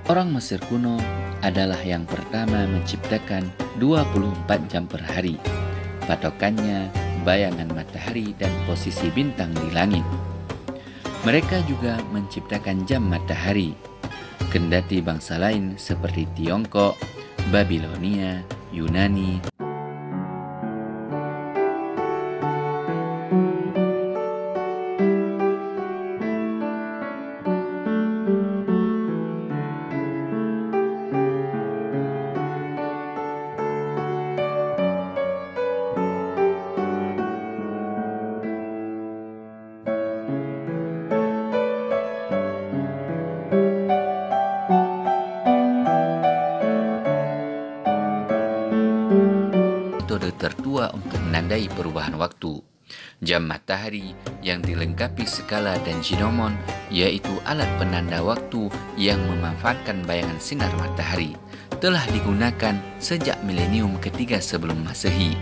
Orang Mesir kuno adalah yang pertama menciptakan 24 jam per hari. Patokannya bayangan matahari dan posisi bintang di langit. Mereka juga menciptakan jam matahari. Kendati bangsa lain seperti Tiongkok, Babilonia, Yunani, metode tertua untuk menandai perubahan waktu. Jam matahari yang dilengkapi skala dan ginomon, yaitu alat penanda waktu yang memanfaatkan bayangan sinar matahari, telah digunakan sejak milenium ketiga sebelum Masehi.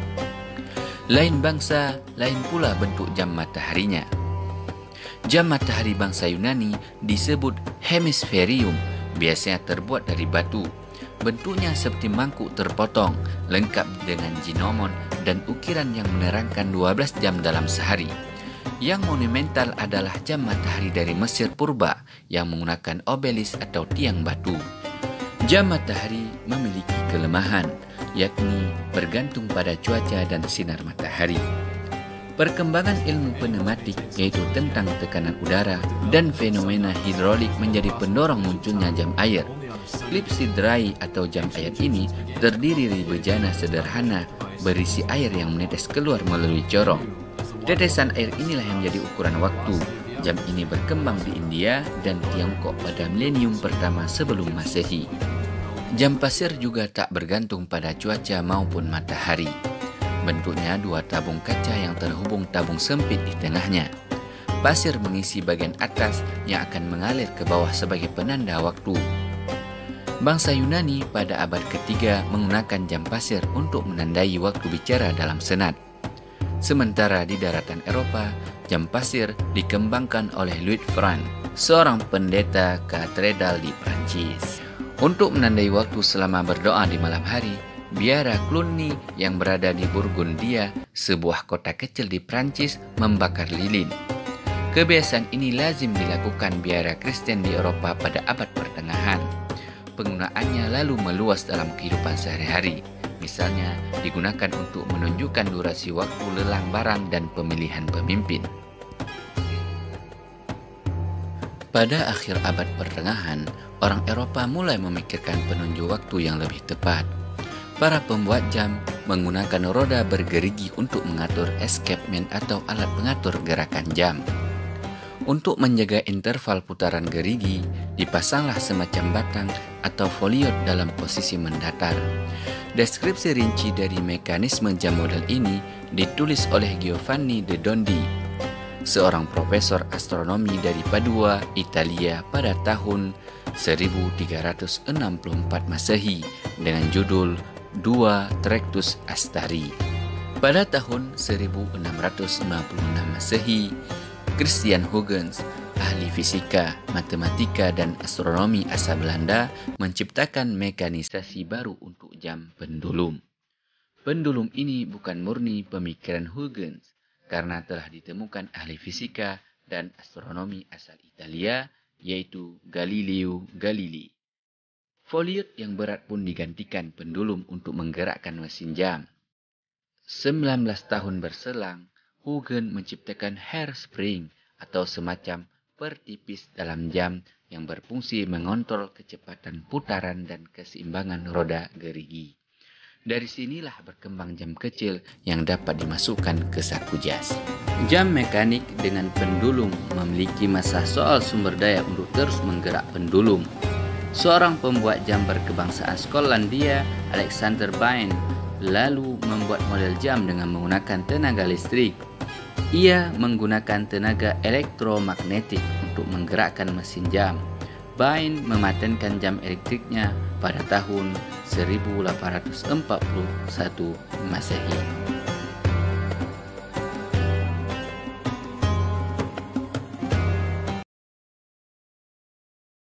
Lain bangsa, lain pula bentuk jam mataharinya. Jam matahari bangsa Yunani disebut hemisferium, biasanya terbuat dari batu. Bentuknya seperti mangkuk terpotong, lengkap dengan ginomon dan ukiran yang menerangkan 12 jam dalam sehari. Yang monumental adalah jam matahari dari Mesir purba yang menggunakan obelis atau tiang batu. Jam matahari memiliki kelemahan, yakni bergantung pada cuaca dan sinar matahari. Perkembangan ilmu pneumatik, yaitu tentang tekanan udara dan fenomena hidrolik, menjadi pendorong munculnya jam air. Klip sidrai atau jam air ini terdiri dari bejana sederhana berisi air yang menetes keluar melalui corong. Tetesan air inilah yang menjadi ukuran waktu. Jam ini berkembang di India dan Tiongkok pada milenium pertama sebelum Masehi. Jam pasir juga tak bergantung pada cuaca maupun matahari. Bentuknya dua tabung kaca yang terhubung tabung sempit di tengahnya. Pasir mengisi bagian atas yang akan mengalir ke bawah sebagai penanda waktu. Bangsa Yunani pada abad ketiga menggunakan jam pasir untuk menandai waktu bicara dalam senat. Sementara di daratan Eropa, jam pasir dikembangkan oleh Louis Franc, seorang pendeta katedral di Prancis. Untuk menandai waktu selama berdoa di malam hari, biara Cluny yang berada di Burgundia, sebuah kota kecil di Prancis, membakar lilin. Kebiasaan ini lazim dilakukan biara Kristen di Eropa pada abad pertengahan. Penggunaannya lalu meluas dalam kehidupan sehari-hari. Misalnya, digunakan untuk menunjukkan durasi waktu lelang barang dan pemilihan pemimpin. Pada akhir abad pertengahan, orang Eropa mulai memikirkan penunjuk waktu yang lebih tepat. Para pembuat jam menggunakan roda bergerigi untuk mengatur escapement atau alat pengatur gerakan jam. Untuk menjaga interval putaran gerigi, dipasanglah semacam batang atau foliot dalam posisi mendatar. Deskripsi rinci dari mekanisme jam model ini ditulis oleh Giovanni de Dondi, seorang profesor astronomi dari Padua, Italia pada tahun 1364 Masehi dengan judul Dua Tractus Astari. Pada tahun 1656 Masehi, Christian Huygens, ahli fisika, matematika, dan astronomi asal Belanda, menciptakan mekanisasi baru untuk jam pendulum. Pendulum ini bukan murni pemikiran Huygens, karena telah ditemukan ahli fisika dan astronomi asal Italia, yaitu Galileo Galilei. Foliot yang berat pun digantikan pendulum untuk menggerakkan mesin jam. 19 tahun berselang, Huygens menciptakan hairspring atau semacam pertipis dalam jam yang berfungsi mengontrol kecepatan putaran dan keseimbangan roda gerigi. Dari sinilah berkembang jam kecil yang dapat dimasukkan ke saku jas. Jam mekanik dengan pendulum memiliki masalah soal sumber daya untuk terus menggerak pendulum. Seorang pembuat jam berkebangsaan Skotlandia, Alexander Bain, lalu membuat model jam dengan menggunakan tenaga listrik. Ia menggunakan tenaga elektromagnetik untuk menggerakkan mesin jam. Bain mematenkan jam elektriknya pada tahun 1841 Masehi.